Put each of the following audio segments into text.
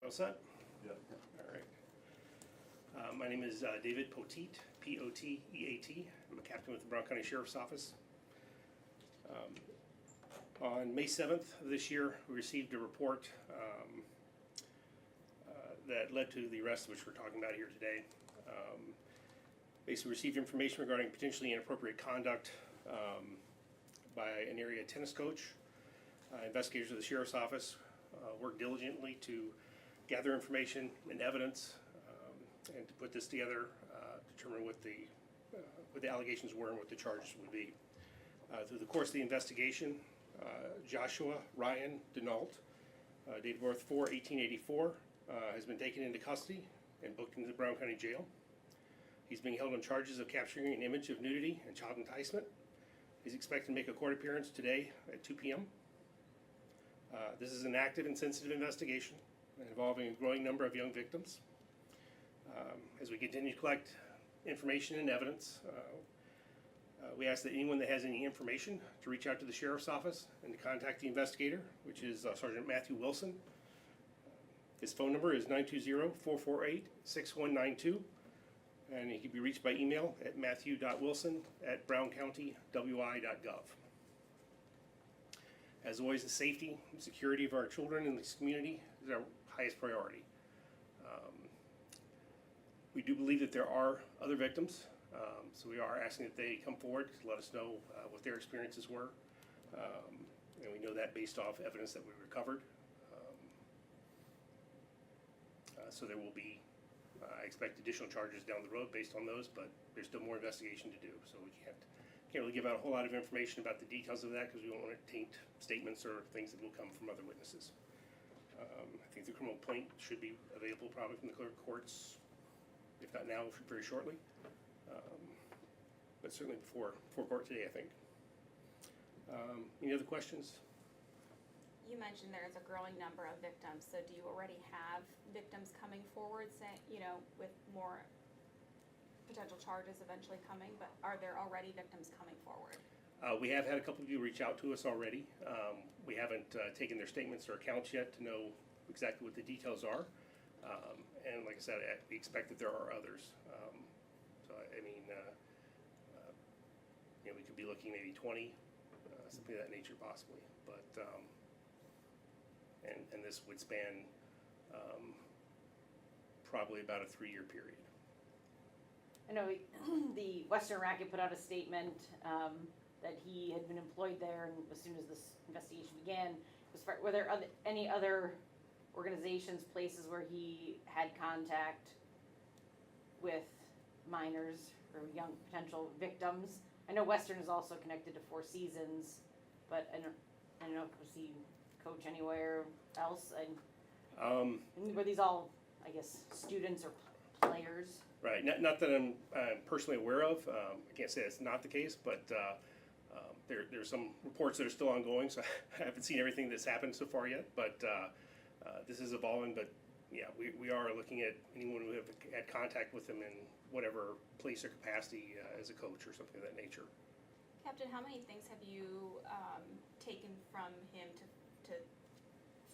All set? Yeah. All right. My name is David Poteat, P-O-T-E-A-T. I'm a captain with the Brown County Sheriff's Office. On May 7th of this year, we received a report that led to the arrest, which we're talking about here today. Basically received information regarding potentially inappropriate conduct by an area tennis coach. Investigators of the Sheriff's Office worked diligently to gather information and evidence and to put this together, determine what the allegations were and what the charges would be. Through the course of the investigation, Joshua Ryan Denault, date of birth 4/1884, has been taken into custody and booked into the Brown County Jail. He's being held on charges of capturing an image of nudity and child enticement. He's expected to make a court appearance today at 2 p.m. This is an active and sensitive investigation involving a growing number of young victims. As we continue to collect information and evidence, we ask that anyone that has any information to reach out to the Sheriff's Office and to contact the investigator, which is Sergeant Matthew Wilson. His phone number is 920-448-6192, and he can be reached by email at matthew.wilson@browncountywi.gov. As always, the safety and security of our children in this community is our highest priority. We do believe that there are other victims, so we are asking that they come forward to let us know what their experiences were, and we know that based off evidence that we recovered. So there will be, I expect additional charges down the road based on those, but there's still more investigation to do, so we can't really give out a whole lot of information about the details of that because we don't want to taint statements or things that will come from other witnesses. I think the criminal complaint should be available probably from the clerk of courts, if not now, very shortly, but certainly before court today, I think. Any other questions? You mentioned there is a growing number of victims, so do you already have victims coming forward, saying, with more potential charges eventually coming, but are there already victims coming forward? We have had a couple of you reach out to us already. We haven't taken their statements or accounts yet to know exactly what the details are. And like I said, we expect that there are others. So, I mean, we could be looking maybe 20, something of that nature possibly. But, and this would span probably about a 3-year period. I know the Western Racket put out a statement that he had been employed there, and as soon as this investigation began, were there any other organizations, places where he had contact with minors or young potential victims? I know Western is also connected to Four Seasons, but I don't know, was he coach anywhere else? Were these all, I guess, students or players? Right, not that I'm personally aware of. I can't say that's not the case, but there's some reports that are still ongoing, so I haven't seen everything that's happened so far yet, but this is evolving. But yeah, we are looking at anyone who have had contact with them in whatever place or capacity as a coach or something of that nature. Captain, how many things have you taken from him to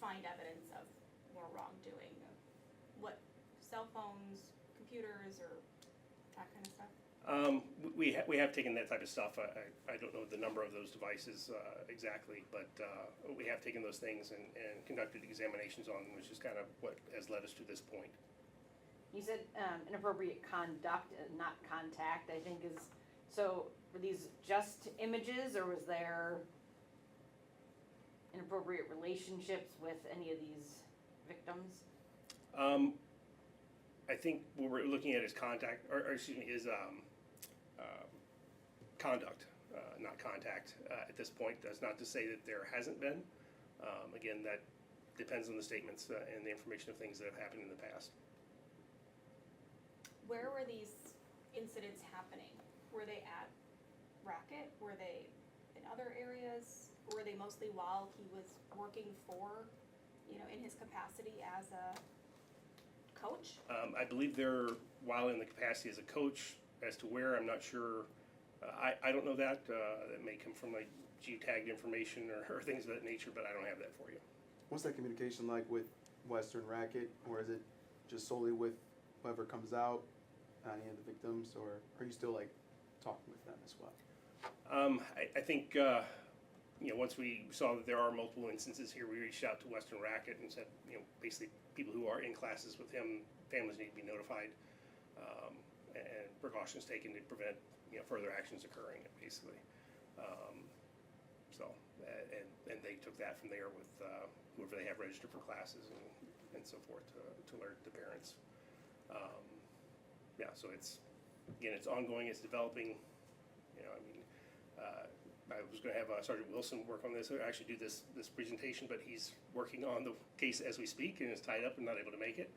find evidence of more wrongdoing? What, cell phones, computers, or that kind of stuff? We have taken that type of stuff. I don't know the number of those devices exactly, but we have taken those things and conducted examinations on them, which is kind of what has led us to this point. You said inappropriate conduct, not contact, I think is, so were these just images, or was there inappropriate relationships with any of these victims? I think what we're looking at is contact, or excuse me, is conduct, not contact at this point. That's not to say that there hasn't been. Again, that depends on the statements and the information of things that have happened in the past. Where were these incidents happening? Were they at Racket? Were they in other areas? Were they mostly while he was working for, in his capacity as a coach? I believe they're while in the capacity as a coach. As to where, I'm not sure. I don't know that. That may come from like geotagged information or things of that nature, but I don't have that for you. What's that communication like with Western Racket, or is it just solely with whoever comes out, any of the victims, or are you still like talking with them as well? I think, once we saw that there are multiple instances here, we reached out to Western Racket and said, basically people who are in classes with him, families need to be notified, and precautions taken to prevent, further actions occurring, basically. And they took that from there with whoever they have registered for classes and so forth to alert the parents. So it's ongoing, it's developing. I was going to have Sergeant Wilson work on this, or actually do this presentation, but he's working on the case as we speak and is tied up and not able to make it.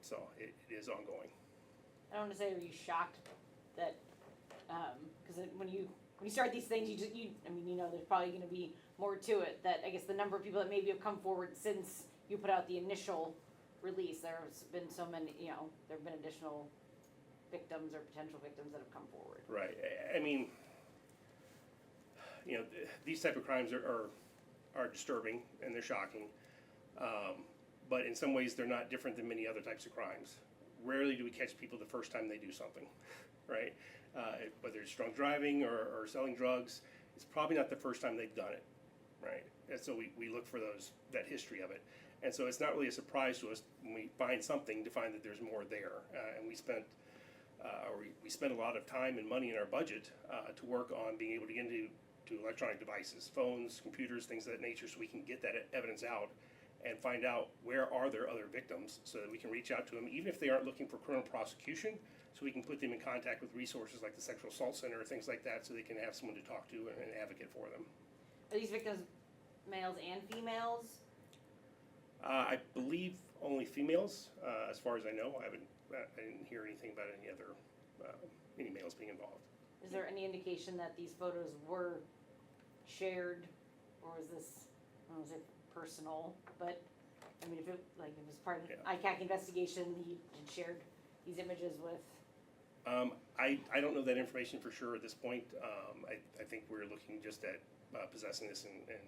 So it is ongoing. I don't want to say, are you shocked that, because when you start these things, there's probably going to be more to it, that I guess the number of people that maybe have come forward since you put out the initial release, there's been so many, there have been additional victims or potential victims that have come forward. Right. These type of crimes are disturbing and they're shocking, but in some ways they're not different than many other types of crimes. Rarely do we catch people the first time they do something, right? Whether it's drunk driving or selling drugs, it's probably not the first time they've done it, right? And so we look for that history of it. And so it's not really a surprise to us when we find something to find that there's more there. And we spent a lot of time and money in our budget to work on being able to get into electronic devices, phones, computers, things of that nature, so we can get that evidence out and find out where are there other victims so that we can reach out to them, even if they aren't looking for criminal prosecution, so we can put them in contact with resources like the Sexual Assault Center or things like that, so they can have someone to talk to and an advocate for them. Are these victims males and females? I believe only females, as far as I know. I didn't hear anything about any males being involved. Is there any indication that these photos were shared, or was this, I don't want to say personal, but if it was part of the ICAC investigation, he had shared these images with? I don't know that information for sure at this point. I think we're looking just at possessing this and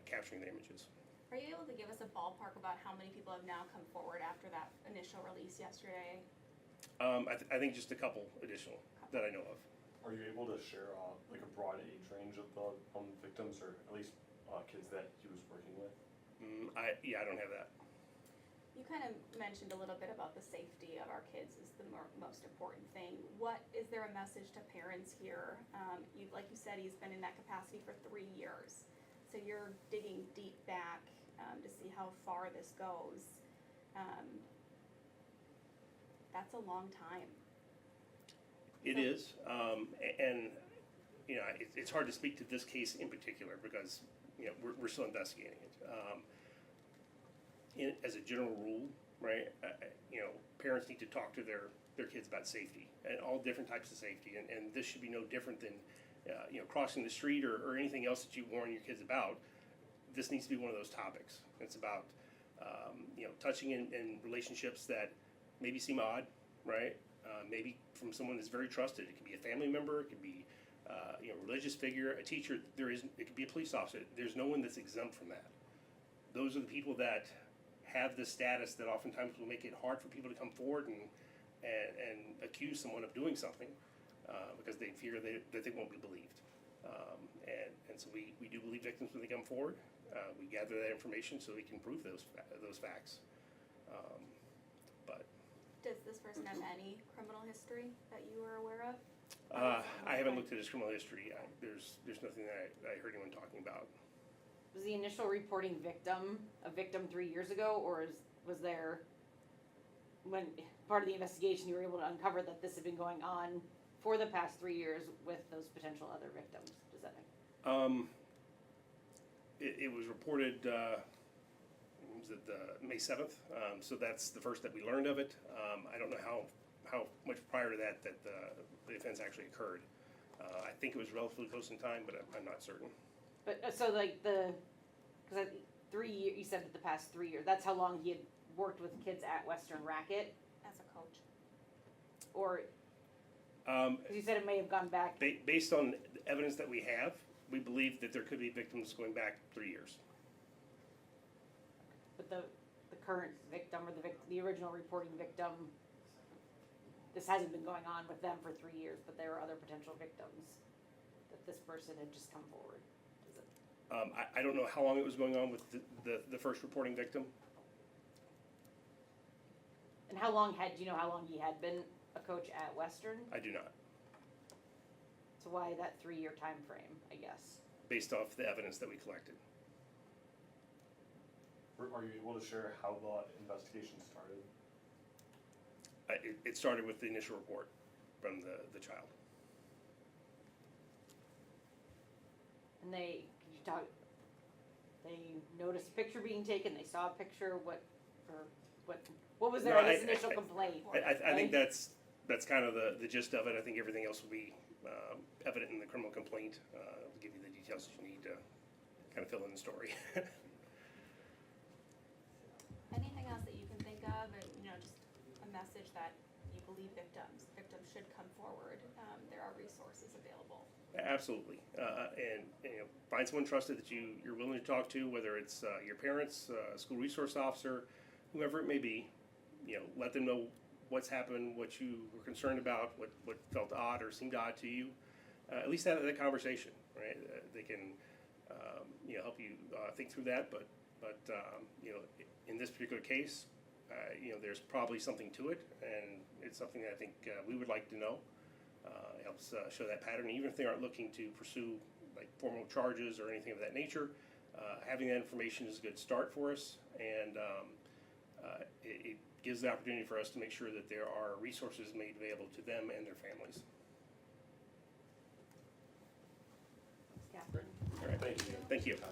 capturing the images. Are you able to give us a ballpark about how many people have now come forward after that initial release yesterday? I think just a couple additional that I know of. Are you able to share like a broad age range of the victims, or at least kids that he was working with? I don't have that. You kind of mentioned a little bit about the safety of our kids is the most important thing. What is there a message to parents here? Like you said, he's been in that capacity for 3 years. So you're digging deep back to see how far this goes. That's a long time. It is, and it's hard to speak to this case in particular because we're still investigating it. As a general rule, right? Parents need to talk to their kids about safety and all different types of safety, and this should be no different than crossing the street or anything else that you warn your kids about. This needs to be one of those topics. It's about touching in relationships that maybe seem odd, right? Maybe from someone that's very trusted. It could be a family member. It could be a religious figure, a teacher. It could be a police officer. There's no one that's exempt from that. Those are the people that have the status that oftentimes will make it hard for people to come forward and accuse someone of doing something because they fear that they won't be believed. And so we do believe victims when they come forward. We gather that information so we can prove those facts. Does this person have any criminal history that you are aware of? I haven't looked at his criminal history. There's nothing that I heard anyone talking about. Was the initial reporting victim a victim 3 years ago, or was there, when part of the investigation, you were able to uncover that this had been going on for the past 3 years with those potential other victims? Does that make? It was reported. Was it May 7th? So that's the first that we learned of it. I don't know how much prior to that the offense actually occurred. I think it was relatively close in time, but I'm not certain. But so like because 3 years, you said that the past 3 years, that's how long he had worked with kids at Western Racket? As a coach. Or, because you said it may have gone back. Based on the evidence that we have, we believe that there could be victims going back 3 years. But the current victim or the original reporting victim, this hasn't been going on with them for 3 years, but there are other potential victims that this person had just come forward? Is it, I don't know how long it was going on with the first reporting victim. and do you know how long he had been a coach at Western? I do not, So why that 3-year time frame, I guess? based off the evidence that we collected. Are you able to share how the investigation started? It started with the initial report from the child. And they noticed a picture being taken, they saw a picture, what was No, their, I guess, initial complaint? I think Right? that's kind of the gist of it. I think everything else will be evident in the criminal complaint. Will give you the details that you need to kind of fill in the story. Anything else that you can think of, or, just a message that you believe victims should come forward, there are resources available. Absolutely, and find someone trusted that you're willing to talk to, whether it's your parents, school resource officer, whoever it may be. Let them know what's happened, what you were concerned about, what felt odd or seemed odd to you. At least have that conversation, right? They can help you think through that. But in this particular case, there's probably something to it, and it's something that I think we would like to know. It helps show that pattern, even if they aren't looking to pursue like formal charges or anything of that nature. Having that information is a good start for us, and it gives the opportunity for us to make sure that there are resources made available to them and their families. Catherine? All right. Thank you. Thank you. Time.